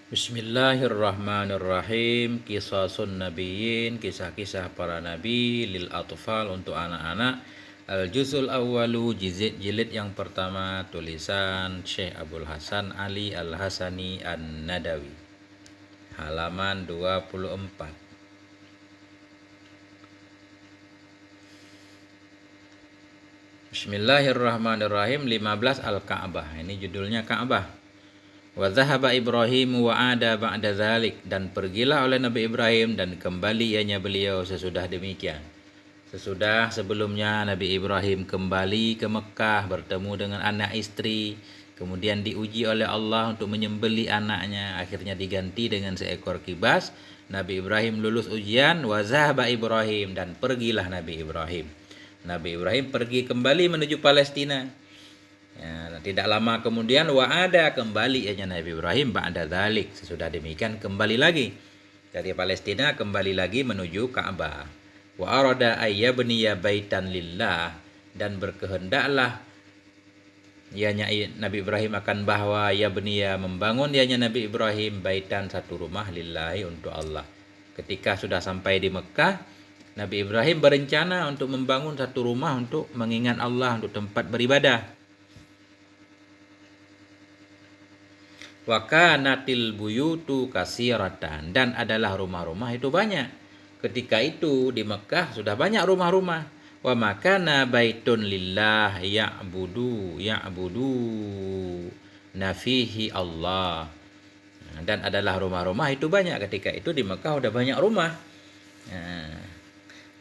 Bismillahirrahmanirrahim. Qisasun nabiyyin, kisah-kisah para nabi lil atfal untuk anak-anak. Al-juzul awwalu, jilid yang pertama, tulisan Syekh Abdul Hasan Ali Al-Hasani An-Nadawi. Halaman 24. Bismillahirrahmanirrahim. 15 Al-Ka'bah. Ini judulnya Ka'bah. Wa dhahaba Ibrahim wa ada ba'da dzalik, dan pergilah oleh Nabi Ibrahim dan kembali ianya beliau sesudah demikian. Sesudah sebelumnya Nabi Ibrahim kembali ke Mekah bertemu dengan anak istri, kemudian diuji oleh Allah untuk menyembelih anaknya, akhirnya diganti dengan seekor kibas. Nabi Ibrahim lulus ujian. Wa dhahaba Ibrahim, dan pergilah Nabi Ibrahim. Nabi Ibrahim pergi kembali menuju Palestina. Ya, tidak lama kemudian wa ada, kembali ianya Nabi Ibrahim ba'da dzalik, sesudah demikian kembali lagi dari Palestina, kembali lagi menuju Ka'bah. Wa arada ayyabniya baitan lillah, dan berkehendaklah ianya Nabi Ibrahim akan bahwa yabniya, membangun ianya Nabi Ibrahim baitan, satu rumah, lillahi, untuk Allah. Ketika sudah sampai di Mekah, Nabi Ibrahim berencana untuk membangun satu rumah untuk mengingat Allah, untuk tempat beribadah. Wa kanatil buyutu kasiratan, dan adalah rumah-rumah itu banyak. Ketika itu di Mekah sudah banyak rumah-rumah. Wa makana baitun lillah ya'budu nafihi Allah. Dan adalah rumah-rumah itu banyak. Ketika itu di Mekah udah banyak rumah. Nah,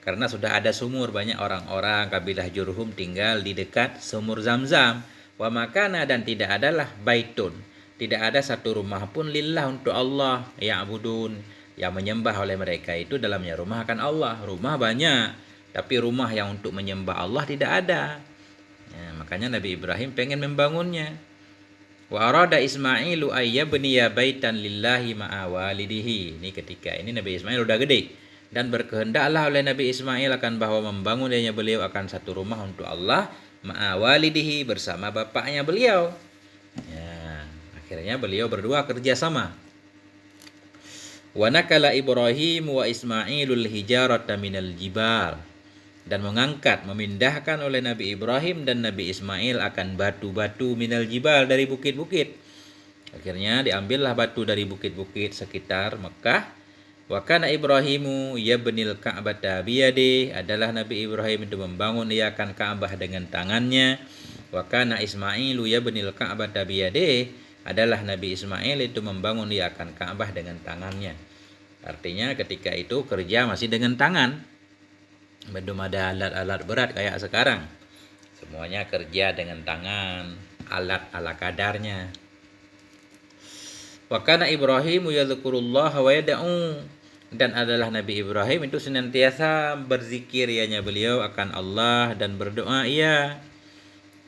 karena sudah ada sumur, banyak orang-orang kabilah Jurhum tinggal di dekat sumur Zamzam. Wa makana, dan tidak adalah baitun, tidak ada satu rumah pun lillah, untuk Allah, ya'budun, yang menyembah oleh mereka itu dalamnya rumah akan Allah. Rumah banyak, tapi rumah yang untuk menyembah Allah tidak ada. Ya, makanya Nabi Ibrahim pengen membangunnya. Wa arada Ismailu ayyabniya baitan lillahi ma'a walidihi. Ini ketika ini Nabi Ismail udah gede, dan berkehendaklah oleh Nabi Ismail akan bahwa membangunnya beliau akan satu rumah untuk Allah ma'a walidihi, bersama bapaknya beliau. Ya, akhirnya beliau berdua kerjasama. Wa nakala Ibrahim wa Ismailul hijarata minal jibal, dan mengangkat, memindahkan oleh Nabi Ibrahim dan Nabi Ismail akan batu-batu minal jibal, dari bukit-bukit. Akhirnya diambillah batu dari bukit-bukit sekitar Mekah. Wa kana Ibrahimu yabnil ka'bata biyadi, adalah Nabi Ibrahim itu membangun ia akan Ka'bah dengan tangannya. Wa kana Ismailu yabnil ka'bata biyadi, adalah Nabi Ismail itu membangun ia akan Ka'bah dengan tangannya. Artinya ketika itu kerja masih dengan tangan, belum ada alat-alat berat kayak sekarang. Semuanya kerja dengan tangan, alat ala kadarnya. Wa kana Ibrahim yadhkurullaha wa yad'u, dan adalah Nabi Ibrahim itu senantiasa berzikir ianya beliau akan Allah dan berdoa ia.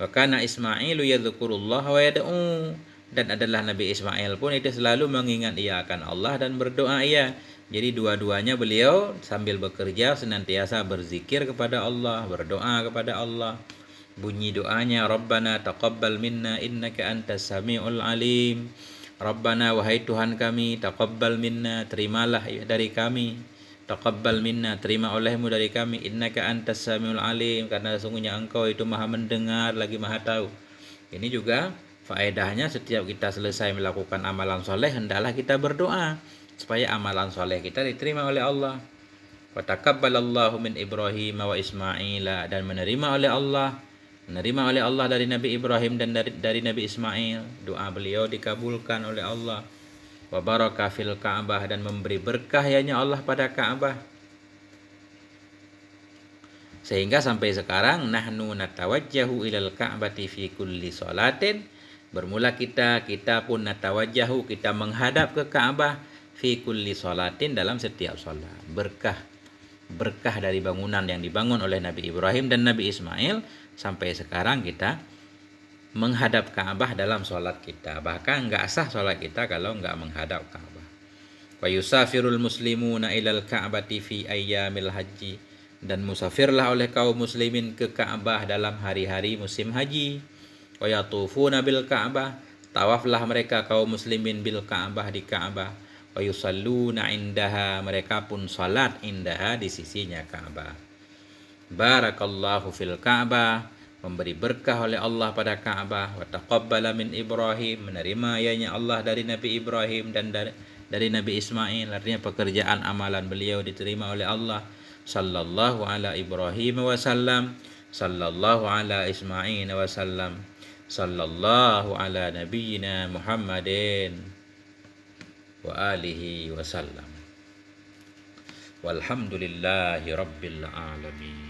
Wa kana Ismailu yadhkurullaha wa yad'u, dan adalah Nabi Ismail pun itu selalu mengingat ia akan Allah dan berdoa ia. Jadi dua-duanya beliau sambil bekerja senantiasa berzikir kepada Allah, berdoa kepada Allah. Bunyi doanya, Rabbana taqabbal minna innaka antas samiul alim. Rabbana, wahai Tuhan kami, taqabbal minna, terimalah dari kami. Taqabbal minna, terima olehmu dari kami. Innaka antas samiul alim, karena sesungguhnya engkau itu maha mendengar lagi maha tahu. Ini juga faedahnya, setiap kita selesai melakukan amalan soleh, hendaklah kita berdoa supaya amalan soleh kita diterima oleh Allah. Wa taqabbalallahu min Ibrahim wa Ismail, dan menerima oleh Allah dari Nabi Ibrahim dan dari Nabi Ismail. Doa beliau dikabulkan oleh Allah. Wa baraka fil Ka'bah, dan memberi berkah ianya Allah pada Ka'bah. Sehingga sampai sekarang nahnu natawajjahu ilal Ka'bati fi kulli sholatin, bermula kita pun natawajjahu, kita menghadap ke Ka'bah, fi kulli sholatin, dalam setiap sholat. Berkah dari bangunan yang dibangun oleh Nabi Ibrahim dan Nabi Ismail, sampai sekarang kita menghadap Ka'bah dalam sholat kita. Bahkan enggak sah sholat kita kalau enggak menghadap Ka'bah. Wa yusafirul muslimuna ilal Ka'bati fi ayyamil haji, dan musafirlah oleh kaum muslimin ke Ka'bah dalam hari-hari musim haji. Wa yatufuna bil Ka'bah, Tawaflah mereka kaum muslimin bil Ka'bah di Ka'bah. Wa yusalluna indaha, mereka pun salat indaha di sisinya Ka'bah. Barakallahu fil Ka'bah, memberi berkah oleh Allah pada Ka'bah. Wa taqabbala min Ibrahim, menerima ayanya Allah dari Nabi Ibrahim dan dari Nabi Ismail. Artinya pekerjaan amalan beliau diterima oleh Allah. Sallallahu ala Ibrahim wasallam, sallallahu ala Ismail wasallam, sallallahu ala nabiyyina Muhammadin wa alihi wasallam. Walhamdulillahi rabbil alamin.